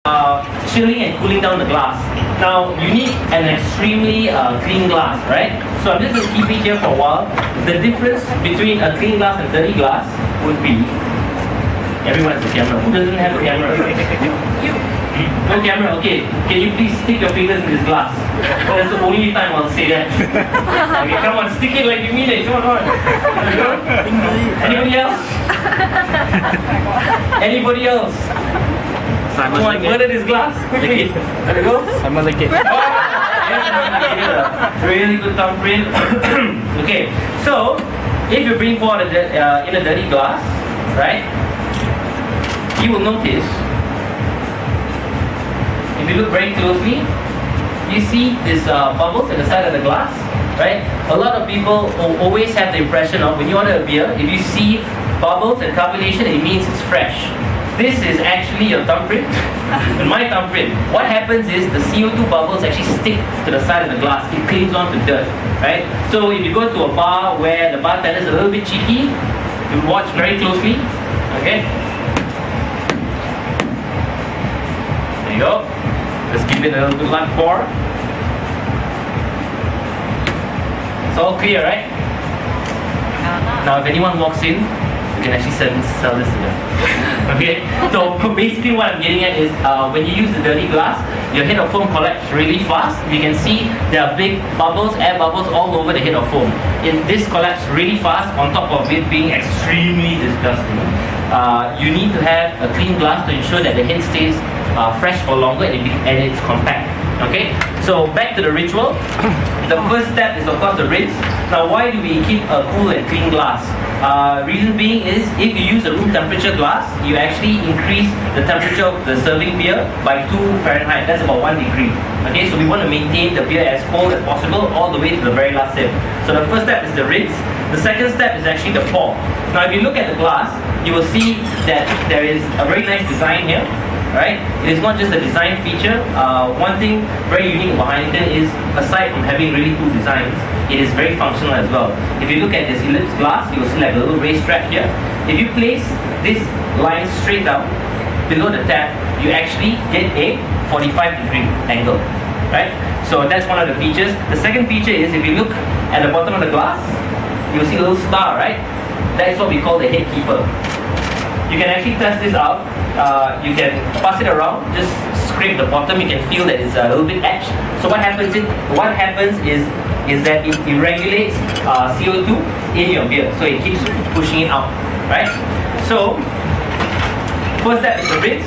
chilling and cooling down the glass. Now you need an extremely clean glass, right? So I'm just going to keep it here for a while. The difference between a clean glass and dirty glass would be, everyone has a camera. Who doesn't have a camera? You. No camera, okay. Can you please stick your fingers in this glass? That's the only time I'll say that. Okay, come on, stick it like you mean it. Come on. Anybody else? Anybody else? Come on, murder this glass. Quickly. There we go. Someone like it. Really good thumbprint. Okay, so if you bring water in a dirty glass, right, you will notice, if you look very closely, you see these bubbles at the side of the glass, right? A lot of people always have the impression of when you order a beer, if you see bubbles and carbonation, it means it's fresh. This is actually your thumbprint and my thumbprint. What happens is the CO2 bubbles actually stick to the side of the glass. It clings on to dirt, right? So if you go to a bar where the bartender is a little bit cheeky, you watch very closely, okay? There you go. Let's give it a little bit luck pour. It's all clear, right? Now if anyone walks in, you can actually sell this to them. Okay? So basically what I'm getting at is when you use the dirty glass, your head of foam collapses really fast. You can see there are big bubbles, air bubbles all over the head of foam. This collapses really fast on top of it being extremely disgusting. You need to have a clean glass to ensure that the head stays fresh for longer and it's compact. Okay? So back to the ritual. The first step is of course the rinse. Now why do we keep a cool and clean glass? Reason being is if you use a room temperature glass, you actually increase the temperature of the serving beer by 2 Fahrenheit. That's about 1 degree. Okay, so we want to maintain the beer as cold as possible all the way to the very last sip. So the first step is the rinse. The second step is actually the pour. Now if you look at the glass, you will see that there is a very nice design here. Right? It is not just a design feature. One thing very unique about Heineken is, aside from having really cool designs, it is very functional as well. If you look at this ellipse glass, you will see like a little raised strap here. If you place this line straight down below the tap, you actually get a 45-degree angle. Right? So that's one of the features. The second feature is if you look at the bottom of the glass, you'll see a little star, right? That is what we call the head keeper. You can actually test this out. You can pass it around, just scrape the bottom. You can feel that it's a little bit etched. So what happens is that it regulates CO2 in your beer, so it keeps pushing it out, right? So first step is the rinse.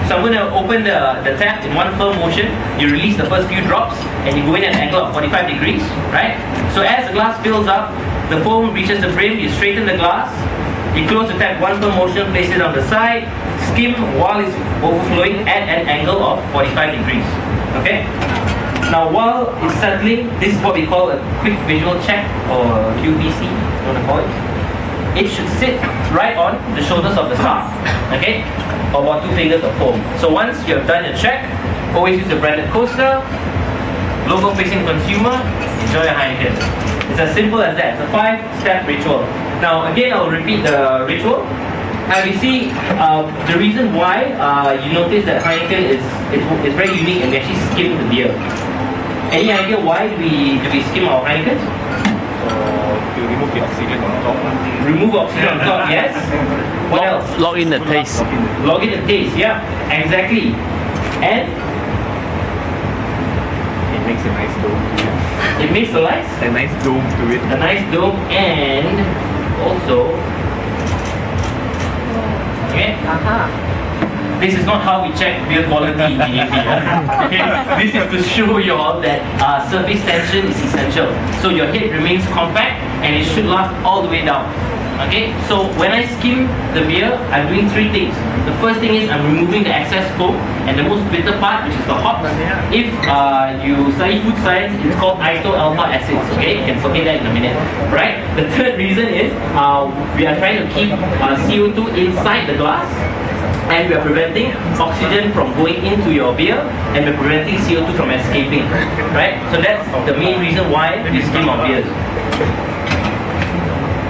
So I'm going to open the tap in one firm motion. You release the first few drops and you go in at an angle of 45 degrees, right? So as the glass fills up, the foam reaches the brim, you straighten the glass. You close the tap, one firm motion, place it on the side, skim while it's overflowing at an angle of 45 degrees. Okay? Now while it's settling, this is what we call a quick visual check, or QVC, you want to call it. It should sit right on the shoulders of the staff. Okay? Or about 2 fingers of foam. So once you have done your check, always use the branded coaster, logo facing consumer, enjoy your Heineken. It's as simple as that. It's a 5-step ritual. Now again, I'll repeat the ritual. And we see the reason why you notice that Heineken is very unique and we actually skim the beer. Any idea why do we skim our Heineken? To remove the oxygen on top. Remove oxygen on top, yes. What else? Lock in the taste. Log in the taste, yeah, exactly. And It makes a nice dome to it. it makes a nice dome to it. a nice dome, and also, okay. This is not how we check beer quality in India. Okay? This is to show you all that surface tension is essential. So your head remains compact and it should last all the way down. Okay? So when I skim the beer, I'm doing 3 things. The first thing is I'm removing the excess foam, and the most bitter part, which is the hops. If you study food science, it's called iso-alpha acids. Okay? You can forget that in a minute. Right? The third reason is we are trying to keep CO2 inside the glass. And we are preventing oxygen from going into your beer, and we're preventing CO2 from escaping, right? So that's the main reason why we skim our beers.